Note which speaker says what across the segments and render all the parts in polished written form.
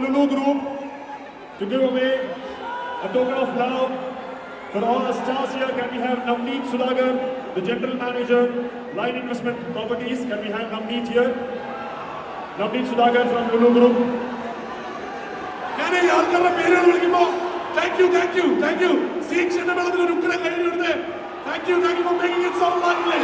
Speaker 1: Lulu Group to give away a token of love for all the stars here. Can we have Navneet Sudhagar, the General Manager, Line Investment Properties? Can we have Navneet here? Navneet Sudhagar from Lulu Group.
Speaker 2: Thank you. Thank you for making it so lively.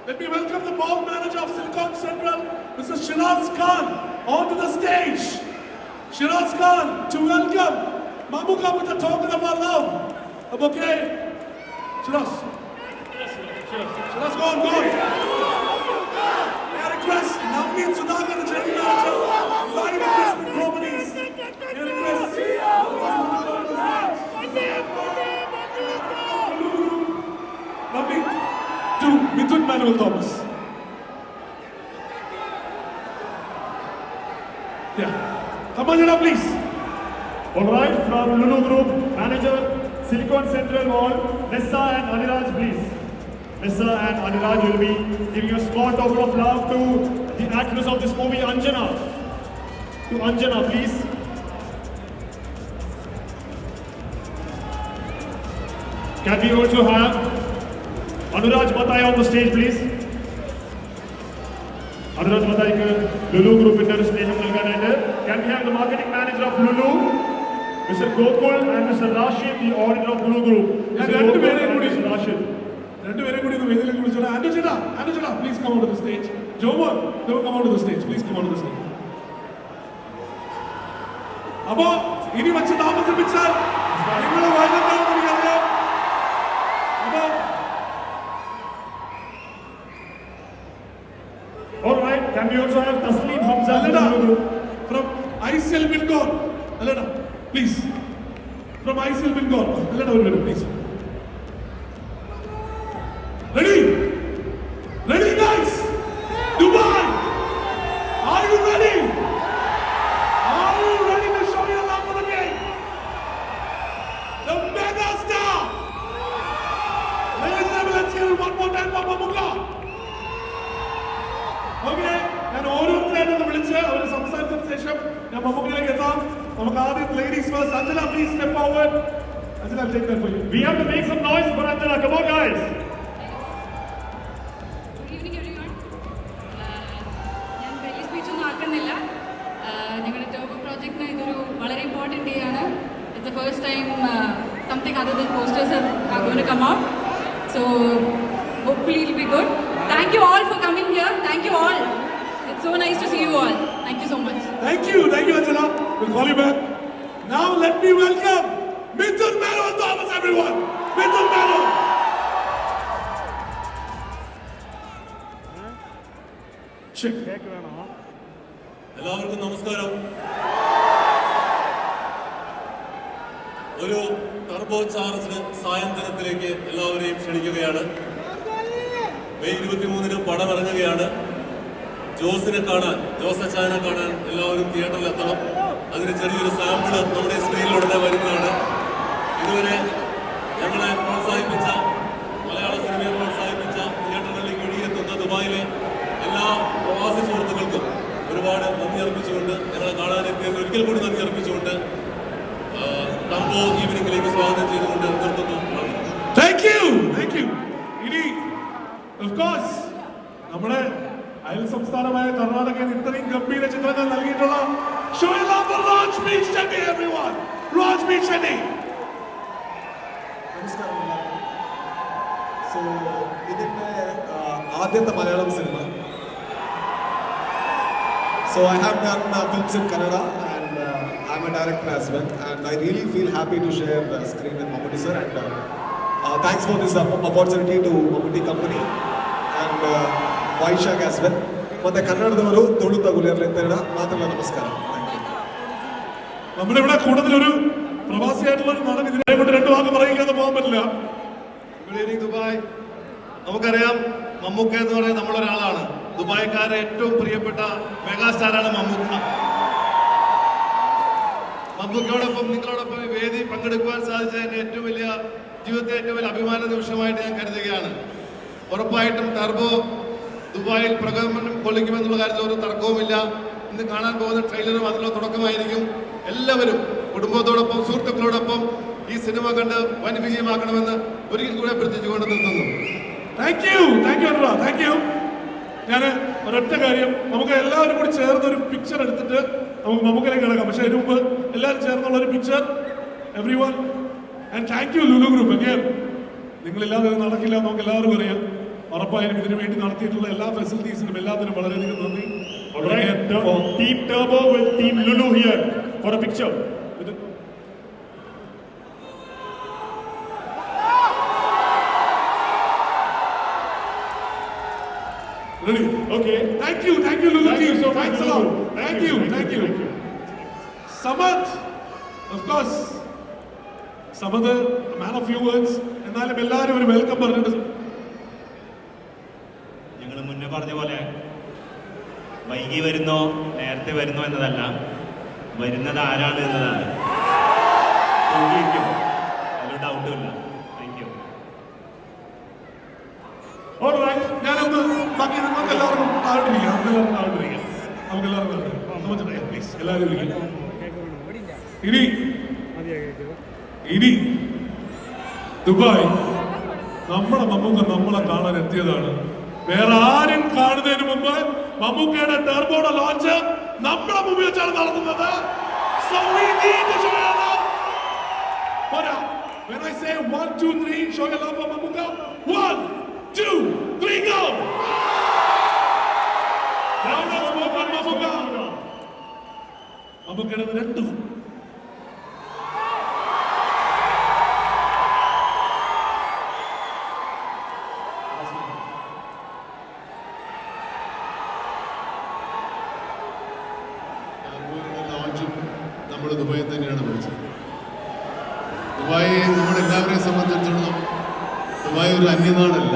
Speaker 2: Let me welcome the board manager of Silicon Central, Mr. Shiraz Khan, onto the stage. Shiraz Khan, to welcome Mamuka with a token of our love. A bouquet. Shiraz, go on. May I request Navneet Sudhagar, the General Manager, Line Investment Properties. May I request Navneet to Mithun Manuel Thomas. Yeah. Come on, please.
Speaker 1: All right, from Lulu Group, Manager, Silicon Central Mall, Nessa and Aniraj, please. Nessa and Aniraj will be giving a small token of love to the actress of this movie, Anjana. To Anjana, please. Can we also have Anuraj Matai on the stage, please? Anuraj Matai, Lulu Group in the stage. Can we have the marketing manager of Lulu, Mr. Gokul, and Mr. Rashid, the auditor of Lulu Group? Mr. Gokul and Mr. Rashid.
Speaker 2: Anujana, please come onto the stage. Jomon, don't come onto the stage. Please come onto the stage. Abo, ini macam nama terbicara. Ini lo wajib tahu ni ada. Abo.
Speaker 1: All right. Can we also have Taslim Hamza
Speaker 2: from ICL Wilcon? Alena, please. From ICL Wilcon. Alena, please. Ready, guys? Dubai, are you ready? Are you ready to show your love for the game? The mega star. Ladies and gentlemen, let's hear it one more time for Mamuka. Okay, and ഓരോരുത്തരായിട്ട് വിളിച്ച് അവർ സംസാരിച്ചതിന് ശേഷം ഞാൻ മമ്മൂക്കിലേക്ക് എത്താം. നമുക്ക് ആദ്യം ladies first. Anjana, please step forward. Anjana, I'll take that for you.
Speaker 1: We have to make some noise for Anjana. Come on, guys.
Speaker 3: It's the first time something other than posters are going to come out. So hopefully it'll be good. Thank you all for coming here. Thank you all. It's so nice to see you all. Thank you so much.
Speaker 2: Thank you Anjana. We'll call you back. Now let me welcome Mithun Manuel Thomas, everyone. Mithun Manuel.
Speaker 4: എല്ലാവർക്കും നമസ്കാരം. ഒരു turbo charged സായന്തനത്തിലേക്ക് എല്ലാവരെയും ക്ഷണിക്കുകയാണ്. May 23-ന് പടം ഇറങ്ങുകയാണ്. ജോസിനെ കാണാൻ, ജോസച്ചായനെ കാണാൻ എല്ലാവരും തിയേറ്ററിൽ എത്തണം. അതിന് ചെറിയൊരു സാമ്പിള് നമ്മുടെ സ്ക്രീനിൽ ഉടനെ വരുന്നതാണ്. ഇതുവരെ ഞങ്ങളെ പ്രോത്സാഹിപ്പിച്ച, മലയാള സിനിമയെ പ്രോത്സാഹിപ്പിച്ച, തിയേറ്ററുകളിലേക്ക് ഒഴുകിയെത്തുന്ന ദുബായിലെ എല്ലാ പ്രവാസി സുഹൃത്തുക്കൾക്കും ഒരുപാട് നന്ദി അർപ്പിച്ചുകൊണ്ട്, ഞങ്ങളെ കാണാനെത്തിയതിൽ ഒരിക്കൽ കൂടി നന്ദി അർപ്പിച്ചുകൊണ്ട് ടർബോ ഈവനിങ്ങിലേക്ക് സ്വാഗതം ചെയ്തുകൊണ്ട് നിർത്തുന്നു.
Speaker 2: Thank you. ഇനി of course നമ്മുടെ അയൽ സംസ്ഥാനമായ കർണാടകയിൽ ഇത്രയും ഗംഭീര ചിത്രങ്ങൾ നൽകിയിട്ടുള്ള രാജ്ബി ഷെട്ടി, everyone. രാജ്ബി ഷെട്ടി.
Speaker 5: നമസ്കാരം. സോ ഇതിന്റെ ആദ്യത്തെ Malayalam cinema. So I have done films in Kannada and I'm a director as well, and I really feel happy to share the screen with Mammootty sir, and thanks for this opportunity to Mammootty company and Vaishak as well. ಮತ್ತೆ ಕನ್ನಡದವರು ತೊಳುತ್ತ ಗುಲಿಯರ್ಲಿ ಅಂತ ಹೇಳ ಮಾತಲ್ಲ. ನಮಸ್ಕಾರ.
Speaker 2: നമ്മുടെ ഇവിടെ കൂടുതലൊരു പ്രവാസിയായിട്ടുള്ള ഒരു നടൻ ഇതിനെ കൊണ്ട് രണ്ടു വാക്ക് പറയുകയെന്ന് പോകാൻ പറ്റില്ല.
Speaker 6: Good evening Dubai. നമുക്കറിയാം മമ്മൂക്ക എന്ന് പറയുന്നത് നമ്മളൊരാളാണ്. ദുബായ്ക്കാരുടെ ഏറ്റവും പ്രിയപ്പെട്ട മെഗാസ്റ്റാറാണ് മമ്മൂക്ക. മമ്മൂക്കയോടൊപ്പം നിങ്ങളോടൊപ്പം ഈ വേദി പങ്കെടുക്കുവാൻ സാധിച്ചതിന്റെ ജീവിതത്തെ ഏറ്റവും വലിയ അഭിമാന നിമിഷമായിട്ട് ഞാൻ കരുതുകയാണ്. ഉറപ്പായിട്ടും ടർബോ ദുബായിൽ പ്രകടനം കൊള്ളിക്കുമെന്നുള്ള കാര്യത്തിൽ ഒരു തർക്കവുമില്ല. ഇന്ന് കാണാൻ പോകുന്ന ട്രെയിലറും അതിനുള്ള തുടക്കമായിരിക്കും. എല്ലാവരും കുടുംബത്തോടൊപ്പം സുഹൃത്തുക്കളോടൊപ്പം ഈ സിനിമ കണ്ട് വൻ വിജയമാക്കണമെന്ന് ഒരിക്കൽ കൂടെ അഭ്യർത്ഥിച്ചുകൊണ്ട് നിർത്തുന്നു.
Speaker 2: Thank you Anurag, thank you. ഞാൻ ഒരൊറ്റ കാര്യം, നമുക്ക് എല്ലാവരും കൂടി ചേർന്ന് ഒരു പിക്ചർ എടുത്തിട്ട് നമുക്ക് നമുക്കിലേക്ക് കിടക്കാം. പക്ഷെ അതിന് മുമ്പ് എല്ലാവരും ചേർന്നുള്ള ഒരു picture everyone. And thank you Lulu group. Again നിങ്ങളില്ലാതെ ഇത് നടക്കില്ല നമുക്ക് എല്ലാവർക്കും അറിയാം. ഉറപ്പായും ഇതിനു വേണ്ടി നടത്തിയിട്ടുള്ള എല്ലാ ഫെസിലിറ്റീസിനും എല്ലാത്തിനും വളരെയധികം നന്ദി.
Speaker 1: Alright, Team Turbo with Team Lulu here for a picture.
Speaker 2: Ready?
Speaker 1: Okay.
Speaker 2: Thank you Lulu
Speaker 1: Thank
Speaker 2: team.
Speaker 1: you so much,
Speaker 2: Thanks a
Speaker 1: Lulu.
Speaker 2: lot.
Speaker 1: Thank
Speaker 2: Thank
Speaker 1: you.
Speaker 2: you. Samath, of course. Samath, a man of few words. എന്നാലും എല്ലാവരും ഒരു welcome പറഞ്ഞിട്ട്
Speaker 7: ഞങ്ങൾ മുന്നേ പറഞ്ഞ പോലെ വൈകി വരുന്നോ നേരത്തെ വരുന്നോ എന്നതല്ല, വരുന്നത് ആരാണ് എന്നതാണ്. അതിലൊരു ഡൗട്ടുമില്ല. Thank you.
Speaker 1: Alright.
Speaker 2: ഞാനൊന്ന് ബാക്കി നിങ്ങൾക്ക് എല്ലാവർക്കും താഴ്ത്തിരിക്കാം. പ്ലീസ് എല്ലാവരും വിളിക്കാം. ഇനി ദുബായ് നമ്മളെ മമ്മൂക്ക നമ്മളെ കാണാൻ എത്തിയതാണ്. വേറെ ആരും കാണുന്നതിന് മുമ്പ് മമ്മൂക്കയുടെ ടർബോയുടെ ലോഞ്ച് നമ്മളെ മുമ്പിൽ വെച്ചാണ് നടത്തുന്നത്. So we need to show your love. പോരാ. When I say 1, 2, 3, show your love for Mammuka. 1, 2, 3, go. മമ്മൂക്കയുടെ രണ്ടും
Speaker 8: ലോഞ്ചും നമ്മൾ ദുബായിൽ തന്നെയാണ് വിളിച്ചത്. ദുബായ് നമ്മളെല്ലാവരെയും സംബന്ധിച്ചിടത്തോളം ദുബായ് ഒരു അന്യനാടല്ല,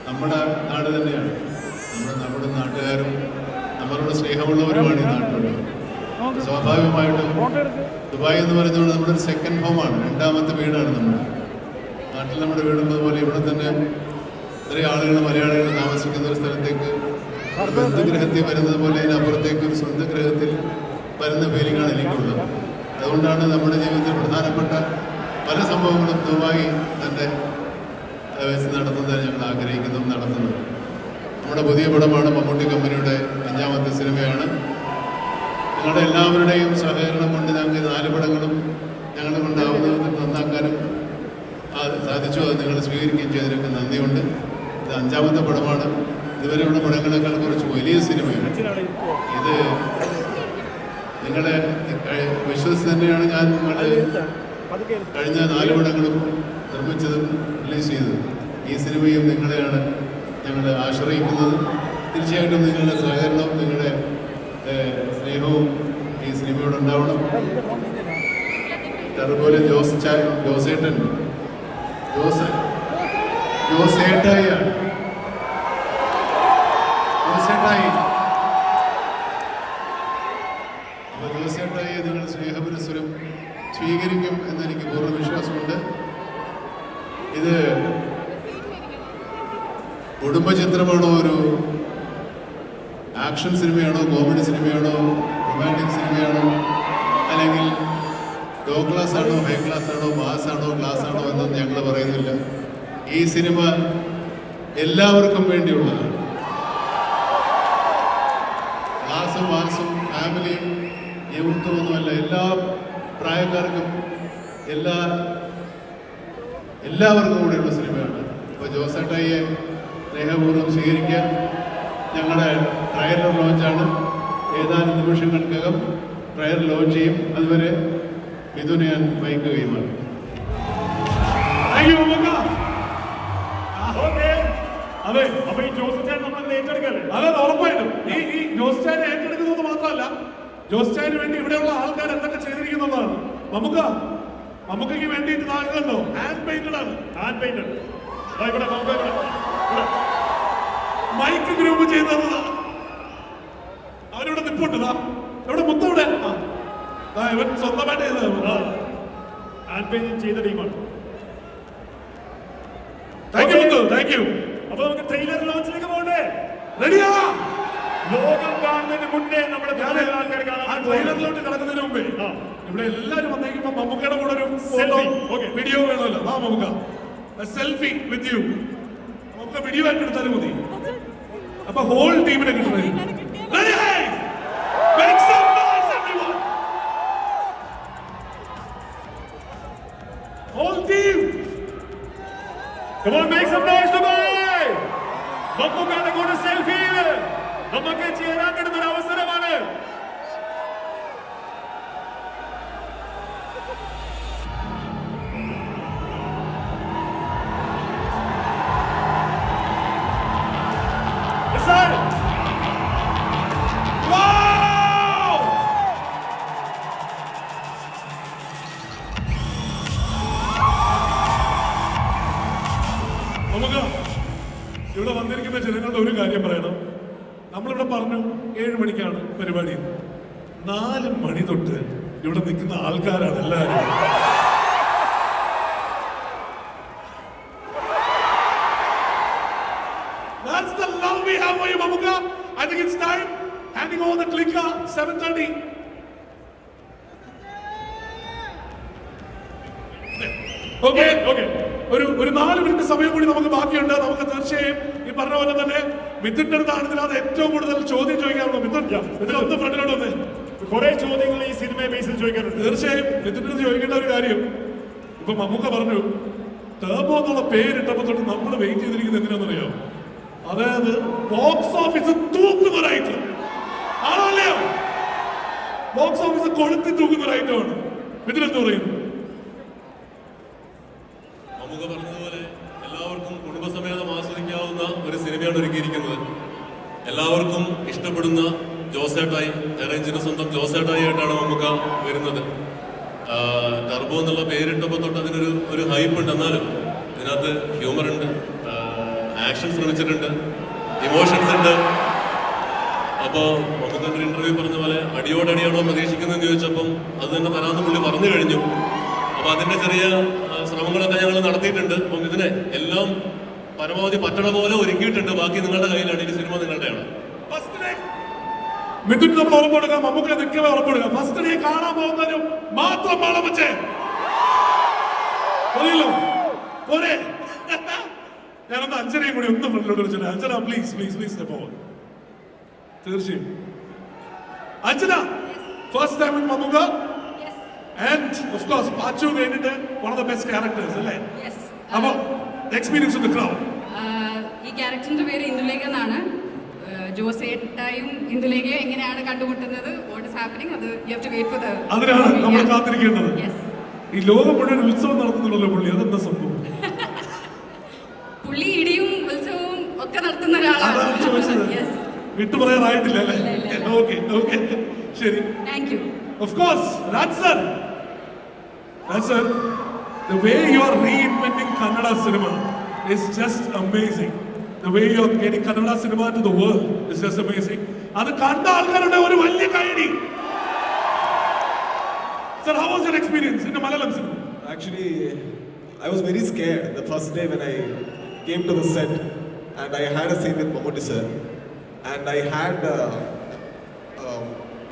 Speaker 8: നമ്മുടെ നാട് തന്നെയാണ്. നമ്മുടെ നാട്ടുകാരും നമ്മളോട് സ്നേഹമുള്ളവരുമാണ് ഈ നാട്ടിലുള്ളത്. സ്വാഭാവികമായിട്ടും ദുബായ് എന്ന് പറയുന്നത് നമ്മുടെ ഒരു സെക്കൻഡ് ഹോമാണ്, രണ്ടാമത്തെ വീടാണ്. നമ്മുടെ നാട്ടിൽ നമ്മുടെ വീടുള്ളത് പോലെ ഇവിടെ തന്നെ ഇത്രയും ആളുകൾ മലയാളികൾ താമസിക്കുന്ന ഒരു സ്ഥലത്തേക്ക് ഒരു ബന്ധുഗ്രഹത്തിൽ വരുന്നത് പോലെ അതിനപ്പുറത്തേക്ക് ഒരു സ്വന്തം ഗ്രഹത്തിൽ വരുന്ന ഫീലിംഗാണ് എനിക്കുള്ളത്. അതുകൊണ്ടാണ് നമ്മുടെ ജീവിതത്തിൽ പ്രധാനപ്പെട്ട പല സംഭവങ്ങളും ദുബായ് തന്നെ വെച്ച് നടത്തുന്നത് ഞങ്ങൾ ആഗ്രഹിക്കുന്നതും നടത്തുന്നത്. നമ്മുടെ പുതിയ പടമാണ്, മമ്മൂട്ടി കമ്പനിയുടെ 5ാമത്തെ സിനിമയാണ്. നിങ്ങളുടെ എല്ലാവരുടെയും സഹകരണം കൊണ്ട് ഞങ്ങൾക്ക് 4 പടങ്ങളും ഞങ്ങളെ കൊണ്ടാവുന്നത് നന്നാക്കാനും സാധിച്ചു. അത് നിങ്ങൾ സ്വീകരിക്കുകയും ചെയ്തതിനൊക്കെ നന്ദിയുണ്ട്. ഇത് 5ാമത്തെ പടമാണ്. ഇതുവരെയുള്ള പടങ്ങളെക്കാൾ കുറച്ച് വലിയ സിനിമയാണ് ഇത്. നിങ്ങളെ വിശ്വസിച്ച് തന്നെയാണ് ഞാൻ കഴിഞ്ഞ 4 പടങ്ങളും നിർമ്മിച്ചതും റിലീസ് ചെയ്തത്. ഈ സിനിമയും നിങ്ങളെയാണ് ഞങ്ങൾ ആശ്രയിക്കുന്നത്. തീർച്ചയായിട്ടും നിങ്ങളുടെ സഹകരണവും നിങ്ങളുടെ സ്നേഹവും ഈ സിനിമയോട് ഉണ്ടാവണം. അതുപോലെ ജോസേട്ടായി അപ്പോൾ ജോസേട്ടായി നിങ്ങൾ സ്നേഹപുരസ്സരം സ്വീകരിക്കും എന്നെനിക്ക് പൂർണ്ണ വിശ്വാസമുണ്ട്. ഇത് കുടുംബചിത്രമാണോ, ഒരു ആക്ഷൻ സിനിമയാണോ, കോമഡി സിനിമയാണോ, റൊമാൻറ്റിക് സിനിമയാണോ, അല്ലെങ്കിൽ ലോ ക്ലാസ് ആണോ, ഹൈ ക്ലാസ് ആണോ, മാസ് ആണോ, ക്ലാസ് ആണോ എന്നൊന്നും ഞങ്ങൾ പറയുന്നില്ല. ഈ സിനിമ എല്ലാവർക്കും വേണ്ടിയുള്ളതാണ്. ക്ലാസും മാസും ഫാമിലിയും യൂത്തും ഒന്നുമല്ല, എല്ലാ പ്രായക്കാർക്കും എല്ലാവർക്കും കൂടെയുള്ള സിനിമയാണ്. അപ്പോൾ ജോസേട്ടായിയെ സ്നേഹപൂർവ്വം സ്വീകരിക്കാൻ ഞങ്ങളുടെ ട്രയലർ ലോഞ്ചാണ്. ഏതാനും നിമിഷങ്ങൾക്കകം ട്രയൽ ലോഞ്ച് ചെയ്യും. അതുവരെ മിഥുനെ ഞാൻ വഹിക്കുകയുമാണ്.
Speaker 2: അതെ,
Speaker 1: അപ്പൊ ഈ ജോസ് ചാൻ നമ്മൾ ഏറ്റെടുക്കല്ലേ?
Speaker 2: അതെ, ഉറപ്പായിട്ടും ഈ ജോസ് ചാനെ ഏറ്റെടുക്കുന്നത് മാത്രമല്ല, ജോസ് ചാന് വേണ്ടി ഇവിടെയുള്ള ആൾക്കാർ എന്തൊക്കെ ചെയ്തിരിക്കുന്നുള്ളതാണ്. നമുക്കൊക്കെ വേണ്ടിയിട്ട് നാളുണ്ടോ ഹാൻഡ് പെയിന്റഡ് ആണ്.
Speaker 1: ഹാൻഡ് പെയിന്റഡ്
Speaker 2: മൈക്ക് ഗ്രൂപ്പ് ചെയ്തത് അവരിവിടെ നിപ്പുണ്ട്. എവിടെ മുത്തവിടെ ഇവൻ സ്വന്തമായിട്ട് ചെയ്തത്.
Speaker 1: ഹാൻഡ് പെയിന്റിംഗ് ചെയ്ത ടീമാണ്.
Speaker 2: Thank you. Thank you.
Speaker 1: അപ്പൊ നമുക്ക് ട്രെയിലർ ലോഞ്ചിലേക്ക് പോകണ്ടേ?
Speaker 2: റെഡിയാ?
Speaker 1: ലോകം കാണുന്നതിന് മുന്നേ നമ്മുടെ ആൾക്കാർ
Speaker 2: ആ
Speaker 1: കാണാൻ
Speaker 2: ട്രെയിലറിലോട്ട് കിടക്കുന്നതിന് മുമ്പേ ഇവിടെ എല്ലാവരും വന്നേക്കുമ്പോ മമ്മൂക്കയുടെ കൂടെ ഒരു
Speaker 1: Selfie. Okay.
Speaker 2: വീഡിയോ വേണമല്ലോ. ആ മമ്മൂക്ക സെൽഫി വിത്ത് യു. നമുക്ക് വീഡിയോ ആയിട്ട് എടുത്താലും മതി. അപ്പൊ ഹോൾ ടീമിനെ കിട്ടുന്നത്. Make some noise, everyone. Whole team.
Speaker 1: Come on, make some noise, Dubai! മമ്മൂക്കയുടെ കൂടെ സെൽഫിയിൽ നമുക്ക് ചേരാൻ കിട്ടുന്ന ഒരു അവസരമാണ്. Yes, sir.
Speaker 2: Wow! നമുക്ക് ഇവിടെ വന്നിരിക്കുന്ന ജനങ്ങളുടെ ഒരു കാര്യം പറയണം. നമ്മളിവിടെ പറഞ്ഞു 7 മണിക്കാണ് പരിപാടി. 4 മണി തൊട്ട് ഇവിടെ നിൽക്കുന്ന ആൾക്കാരാണ് എല്ലാവരും. That's the love we have for you, Mamuka. I think it's time. Handing over the clicker, 7:30. Okay. ഒരു 4 മിനിറ്റ് സമയം കൂടി നമുക്ക് ബാക്കിയുണ്ട്. നമുക്ക് തീർച്ചയായും ഈ പറഞ്ഞ പോലെ തന്നെ മിഥുന്റെ അടുത്താണ് ഇതിനകത്ത് ഏറ്റവും കൂടുതൽ ചോദ്യം ചോദിക്കാറുള്ളത്. മിഥുൻ ഒന്ന് ഫ്രണ്ടിലോട്ട് വന്നേ.
Speaker 1: കുറെ ചോദ്യങ്ങൾ ഈ സിനിമയെ ബേസിൽ ചോദിക്കാറുണ്ട്.
Speaker 2: തീർച്ചയായും മിഥുന്റെ അടുത്ത് ചോദിക്കേണ്ട ഒരു കാര്യം, ഇപ്പൊ മമ്മൂക്ക പറഞ്ഞു ടർബോ എന്നുള്ള പേരിട്ടപ്പോ തൊട്ട് നമ്മൾ വെയിറ്റ് ചെയ്തിരിക്കുന്നത് എന്തിനാണെന്നറിയാം? അതായത് ബോക്സ് ഓഫീസ് തൂക്കുന്ന ഒരു ഐറ്റം ആണോ അല്ലയോ? ബോക്സ് ഓഫീസ് കൊളുത്തി തൂക്കുന്ന ഒരു ഐറ്റമാണ്. ഇതിലെന്ത് പറയുന്നു?
Speaker 4: മമ്മൂക്ക പറഞ്ഞതുപോലെ എല്ലാവർക്കും കുടുംബസമേതം ആസ്വദിക്കാവുന്ന ഒരു സിനിമയാണ് ഒരുക്കിയിരിക്കുന്നത്. എല്ലാവർക്കും ഇഷ്ടപ്പെടുന്ന ജോസേട്ടായി, റേഞ്ചിന് സ്വന്തം ജോസേട്ടായി ആയിട്ടാണ് മമ്മൂക്ക വരുന്നത്. ടർബോ എന്നുള്ള പേരിട്ടപ്പോൾ തൊട്ട് അതിനൊരു ഹൈപ്പ് ഉണ്ട്. എന്നാലും ഇതിനകത്ത് ഹ്യൂമർ ഉണ്ട്, ആക്ഷൻ ശ്രമിച്ചിട്ടുണ്ട്, ഇമോഷൻസ് ഉണ്ട്. അപ്പോൾ മമ്മൂക്ക ഒരു ഇന്റർവ്യൂ പറഞ്ഞ പോലെ അടിയോടടിയാണോ പ്രതീക്ഷിക്കുന്നതെന്ന് ചോദിച്ചപ്പം അത് തന്നെ തരാമെന്ന് പുള്ളി പറഞ്ഞു കഴിഞ്ഞു. അപ്പോൾ അതിന്റെ ചെറിയ ശ്രമങ്ങളൊക്കെ ഞങ്ങൾ നടത്തിയിട്ടുണ്ട്. അപ്പം ഇതിനെ എല്ലാം പരമാവധി പറ്റണ പോലെ ഒരുക്കിയിട്ടുണ്ട്. ബാക്കി നിങ്ങളുടെ കയ്യിലാണ്. ഈ സിനിമ നിങ്ങളുടെയാണ്.
Speaker 2: മിഥുൻ നമ്മൾ ഉറപ്പെടുക, മമ്മൂക്ക നിൽക്കവേ ഉറപ്പെടുക. ഫസ്റ്റ് ഡേ കാണാൻ പോകുന്നതിന് മാത്രം വേണം വെച്ചേ പറയല്ലോ പോരെ. ഞാനൊന്ന് അഞ്ജനയും കൂടി ഒന്ന് ഫ്രണ്ടിലോട്ട് വിളിച്ചിട്ട്, അഞ്ജന പ്ലീസ് പ്ലീസ് പ്ലീസ് പോവാം. തീർച്ചയായും Anjana, first time with Mammookka and of course Pachu കഴിഞ്ഞിട്ട് one of the best characters അല്ലേ? അപ്പൊ എക്സ്പീരിയൻസ് ഓഫ് ദി ക്രൗഡ്.
Speaker 3: ഈ ക്യാരക്ടറിന്റെ പേര് ഇന്ദുലേഖ എന്നാണ്. ജോസേട്ടായും ഇന്ദുലേഖയും എങ്ങനെയാണ് കണ്ടുമുട്ടുന്നത്, വാട്ട് ഈസ് ഹാപ്പനിങ്, അത് you have to wait for the.
Speaker 2: അതിനാണ് നമ്മൾ കാത്തിരിക്കേണ്ടത്. ഈ ലോകം മുഴുവൻ ഉത്സവം നടത്തുന്നുണ്ടല്ലോ പുള്ളി, അതെന്താ സംഭവം?
Speaker 3: പുള്ളി ഇടിയും ഉത്സവവും ഒക്കെ നടത്തുന്ന ഒരാളാണ്.
Speaker 2: വിട്ടു പറയാറായിട്ടില്ല അല്ലേ? ഓക്കെ ഓക്കെ ശരി.
Speaker 3: Thank you.
Speaker 2: Of course, Raj sir, the way you are reinventing Kannada cinema is just amazing. The way you are getting Kannada cinema to the world is just amazing. അത് കണ്ട ആൾക്കാരുടെ ഒരു വലിയ കൈയടി. Sir, how was your experience in the Malayalam cinema?
Speaker 5: Actually, I was very scared the first day when I came to the set and I had a scene with Mammootty sir and I had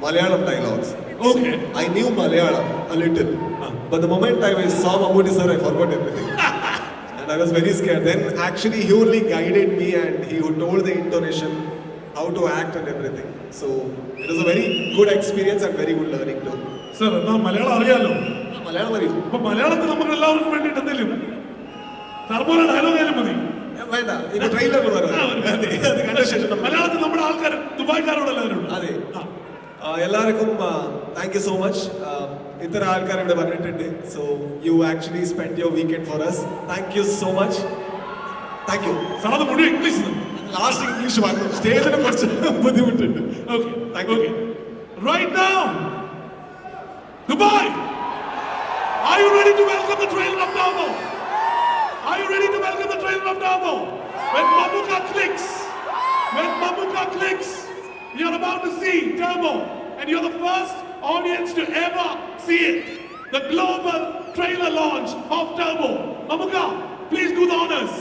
Speaker 5: Malayalam dialogues.
Speaker 2: Okay.
Speaker 5: So I knew Malayalam a little, but the moment I saw Mammootty sir, I forgot everything. And I was very scared. Then actually he only guided me and he told the intonation, how to act and everything. So it was a very good experience and very good learning too.
Speaker 2: Sir, എന്നാ മലയാളം അറിയാലോ?
Speaker 5: മലയാളം അറിയും.
Speaker 2: അപ്പൊ മലയാളത്തിൽ നമുക്ക് എല്ലാവർക്കും വേണ്ടിയിട്ട് എന്തെങ്കിലും ടർബോയുടെ dialogue ആയാലും മതി.
Speaker 5: വേണ്ട, ഇപ്പൊ ട്രെയിലർ
Speaker 2: മലയാളത്തിൽ നമ്മുടെ ആൾക്കാർ ദുബായ്ക്കാരോട് എല്ലാവരും.
Speaker 5: അതെ, എല്ലാവർക്കും താങ്ക് യു സോ മച്ച്. ഇത്ര ആൾക്കാർ ഇവിടെ വന്നിട്ടുണ്ട്. So you actually spend your weekend for us. Thank you so much. Thank you.
Speaker 2: സാറത് മുഴുവൻ ഇംഗ്ലീഷ്,
Speaker 5: ലാസ്റ്റ് ഇംഗ്ലീഷ് പറഞ്ഞു. സ്റ്റേജിനെ കുറച്ച് ബുദ്ധിമുട്ടുണ്ട്.
Speaker 2: Okay thank you. Right now, Dubai, are you ready to welcome the trailer of Turbo? Are you ready to welcome the trailer of Turbo? When Mammuka clicks, you're about to see Turbo, and you're the first audience to ever see it. The global trailer launch of Turbo. Mammuka, please do the honors.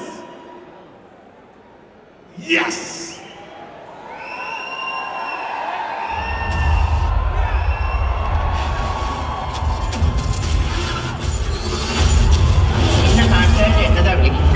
Speaker 2: Yes!
Speaker 9: എന്നെ നാട്ടുകാർ എന്നതാ വിളിക്കുന്നത്?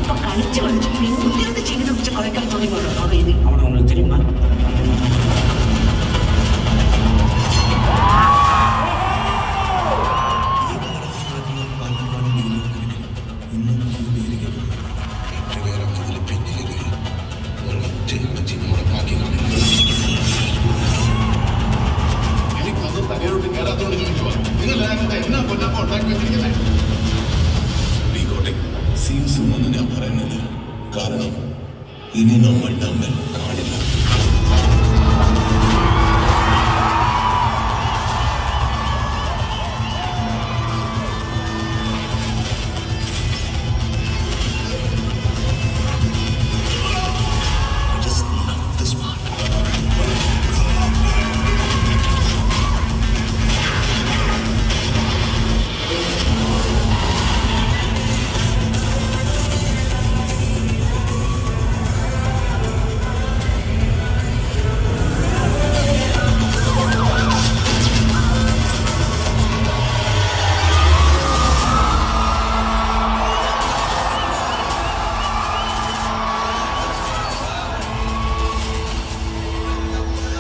Speaker 9: ഇപ്പൊ കളിച്ചു കളിച്ചു പിന്നെ എന്ത് ചെയ്ത് വെച്ച് കളിക്കാൻ തുടങ്ങിയോളൂ അവിടെ ഇത് അവിടെ ഒന്ന് തിരുമാ
Speaker 8: എനിക്കത് തലയിലോട്ട് കയറാത്തോണ്ട് ചോദിക്കുവാ നിങ്ങൾ എന്നാ കൊല്ലപ്പോ ഉണ്ടാക്കി വെച്ചിരിക്കുന്നത് സീൻസ് ഒന്നും ഞാൻ പറയുന്നില്ല കാരണം ഇനി നമ്മൾ തമ്മിൽ കാണില്ല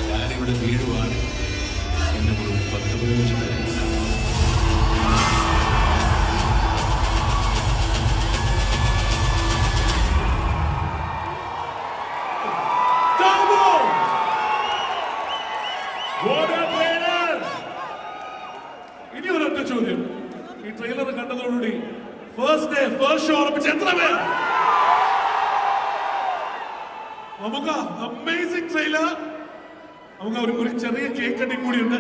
Speaker 8: ഞാനിവിടെ വീഴുവാണ് എന്നെ കൂടെ 10-15 പേരുണ്ട്
Speaker 2: ഇനി ഒരൊറ്റ ചോദ്യം, ഈ ട്രെയിലർ കണ്ടതോടുകൂടി ഫസ്റ്റ് ഷോ ഉറപ്പിച്ച എത്ര പേർ? നമുക്ക് അമേസിംഗ് ട്രെയിലർ. നമുക്ക് ഒരു ചെറിയ കേക്ക് കട്ടിങ് കൂടി ഉണ്ട്.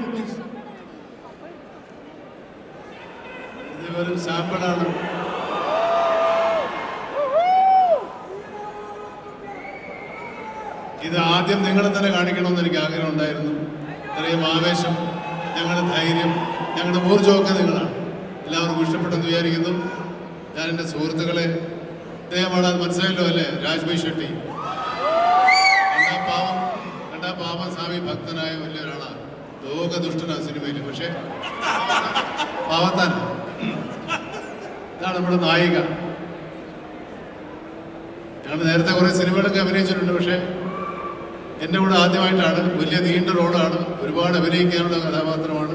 Speaker 8: ഇത് വെറും സാമ്പിളാണ്. ഇത് ആദ്യം നിങ്ങളെ തന്നെ കാണിക്കണമെന്ന് എനിക്ക് ആഗ്രഹം ഉണ്ടായിരുന്നു. ഇത്രയും ആവേശം, ഞങ്ങളുടെ ധൈര്യം, ഞങ്ങളുടെ ഊർജ്ജമൊക്കെ നിങ്ങളാണ്. എല്ലാവർക്കും ഇഷ്ടപ്പെട്ടെന്ന് വിചാരിക്കുന്നു. ഞാൻ എൻ്റെ സുഹൃത്തുക്കളെ, ഇദ്ദേഹമാണ്, അത് മനസ്സിലായല്ലോ അല്ലേ, രാജ്ഭായ് ഷെട്ടി. കണ്ടാ പാവം സ്വാമി ഭക്തനായ വലിയൊരാളാണ്. ലോകദുഷ്ടനാണ് സിനിമയിൽ, പക്ഷേ പാവത്താൻ. ഇതാണ് നമ്മുടെ നായിക. ഞങ്ങൾ നേരത്തെ കുറേ സിനിമകളൊക്കെ അഭിനയിച്ചിട്ടുണ്ട്, പക്ഷേ എൻ്റെ കൂടെ ആദ്യമായിട്ടാണ്. വലിയ നീണ്ട റോളാണ്, ഒരുപാട് അഭിനയിക്കാനുള്ള കഥാപാത്രമാണ്.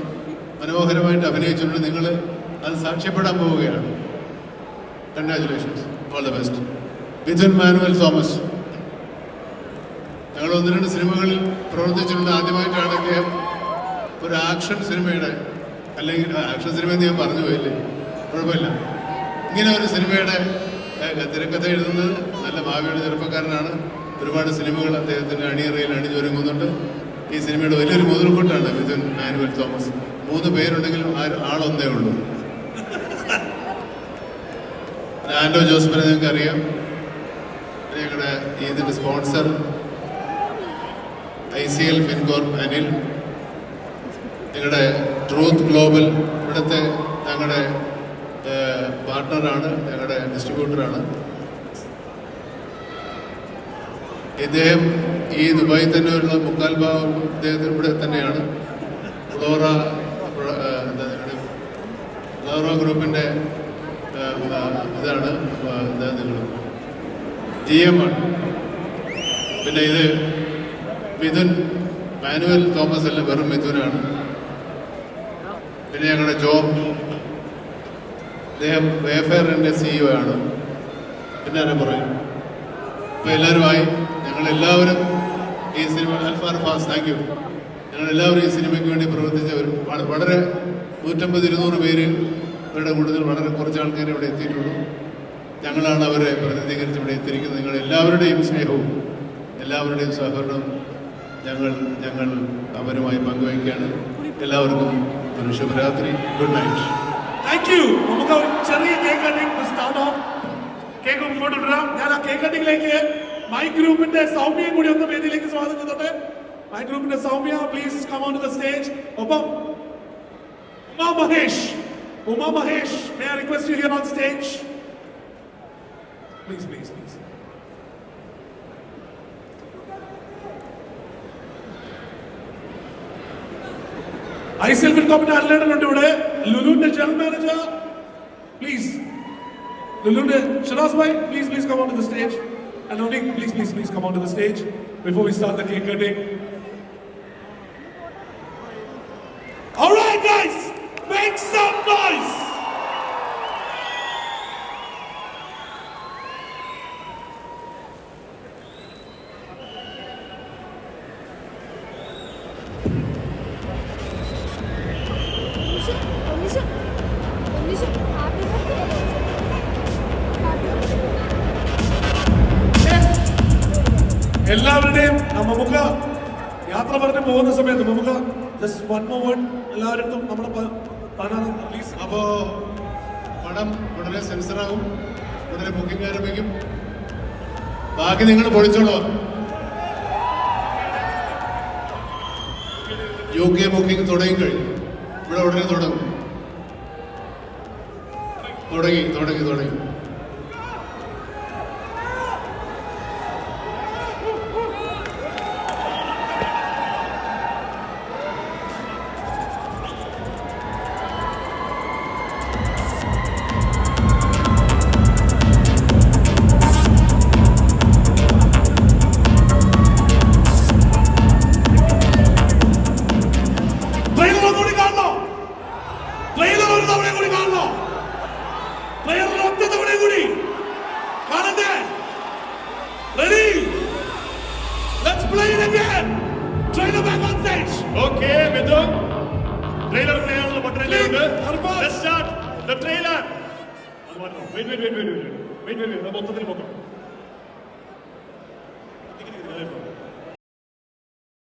Speaker 8: മനോഹരമായിട്ട് അഭിനയിച്ചിട്ടുണ്ട്. നിങ്ങൾ അത് സാക്ഷ്യപ്പെടാൻ പോവുകയാണ്. Congratulations, all the best. Mithun Manuel Thomas. ഞങ്ങൾ 1-2 സിനിമകളിൽ പ്രവർത്തിച്ചിട്ടുണ്ട്. ആദ്യമായിട്ടാണ് അദ്ദേഹം ഒരു ആക്ഷൻ സിനിമയുടെ, അല്ലെങ്കിൽ ആക്ഷൻ സിനിമ എന്ന് ഞാൻ പറഞ്ഞു പോയില്ലേ, കുഴപ്പമില്ല, ഇങ്ങനെ ഒരു സിനിമയുടെ തിരക്കഥ എഴുതുന്നത്. നല്ല ഭാവിയുടെ ചെറുപ്പക്കാരനാണ്. ഒരുപാട് സിനിമകൾ അദ്ദേഹത്തിൻ്റെ അണിയറയിൽ അണിഞ്ഞൊരുങ്ങുന്നുണ്ട്. ഈ സിനിമയുടെ വലിയൊരു മുതൽക്കൂട്ടാണ് മിഥുൻ മാനുവൽ തോമസ്. 3 പേരുണ്ടെങ്കിലും ആളൊന്നേ ഉള്ളൂ. ആൻഡോ ജോസഫിനെ നിങ്ങൾക്ക് അറിയാം. ഞങ്ങളുടെ ഇതിൻ്റെ സ്പോൺസർ ICL ഫിൻകോർപ്പ് അനിൽ. ഞങ്ങളുടെ ട്രൂത്ത് ഗ്ലോബൽ ഇവിടുത്തെ ഞങ്ങളുടെ പാർട്ട്ണറാണ്, ഞങ്ങളുടെ ഡിസ്ട്രിബ്യൂട്ടറാണ്. ഇദ്ദേഹം ഈ ദുബായിൽ തന്നെയുള്ള 3/4 ഭാഗം ഇദ്ദേഹത്തിന് ഇവിടെ തന്നെയാണ്. ഫ്ലോറ ഗ്രൂപ്പിൻ്റെ ഇതാണ് നിങ്ങൾ GM ആണ്. പിന്നെ ഇത് മിഥുൻ മാനുവൽ തോമസ് അല്ല, വെറും മിഥുനാണ്. പിന്നെ ഞങ്ങളുടെ ജോബ്, അദ്ദേഹം വേഫെയറിൻ്റെ CEO ആണ്. പിന്നെ ആരെ പറയും, ഇപ്പോൾ എല്ലാവരുമായി ഞങ്ങളെല്ലാവരും ഈ സിനിമ അൽഫാർഫാസ്, താങ്ക് യു. ഞങ്ങളെല്ലാവരും ഈ സിനിമയ്ക്ക് വേണ്ടി പ്രവർത്തിച്ചവർ വളരെ 150-200 പേര് ഇവരുടെ കൂടുതൽ വളരെ കുറച്ച് ആൾക്കാർ ഇവിടെ എത്തിയിട്ടുള്ളൂ. ഞങ്ങളാണ് അവരെ പ്രതിനിധീകരിച്ച് ഇവിടെ എത്തിയിരിക്കുന്നത്. നിങ്ങൾ എല്ലാവരുടെയും സ്നേഹവും എല്ലാവരുടെയും സഹകരണവും ഞങ്ങൾ അവരുമായി പങ്കുവയ്ക്കുകയാണ്. എല്ലാവർക്കും ഒരു ശുഭരാത്രി. Good night.
Speaker 2: Thank you. നമുക്ക് ഒരു ചെറിയ cake cutting start of. Cake മുമ്പോട്ട് ഇടാം. ഞാൻ ആ കേക്ക് കട്ടിങ്ങിലേക്ക് മൈ ഗ്രൂപ്പിന്റെ സൗമ്യയും കൂടി ഒന്ന് വേദിയിലേക്ക് സ്വാഗതം ചെയ്തോട്ടെ. മൈ ഗ്രൂപ്പിന്റെ Soumya, please come on to the stage. ഒപ്പം Uma Mahesh, may I request you here on stage. Please please please. ICL Wilcommന്റെ അല്ലേടനുണ്ട് ഇവിടെ. ലുലുവിന്റെ ജനറൽ മാനേജർ, പ്ലീസ്. ലുലുവിന്റെ Shanaz bhai, please come on to the stage. And only please come on to the stage before we start the cake cutting. All right, guys, make some noise. എല്ലാവരുടെയും നമുക്ക് യാത്ര പറഞ്ഞ് പോകുന്ന സമയത്ത് നമുക്ക് ജസ്റ്റ് വൺ മോർ വേർഡ് എല്ലാവരും നമ്മുടെ പ്ലീസ്.
Speaker 8: അപ്പോൾ പടം ഉടനെ സെൻസറാകും, ഉടനെ ബുക്കിംഗ് ആരംഭിക്കും. ബാക്കി നിങ്ങൾ പൊളിച്ചോളൂ. UK ബുക്കിംഗ് തുടങ്ങിക്കഴിഞ്ഞു. ഇവിടെ ഉടനെ തുടങ്ങും. തുടങ്ങി.
Speaker 1: Let's start the trailer. Wait. മൊത്തത്തിൽ പോകാം.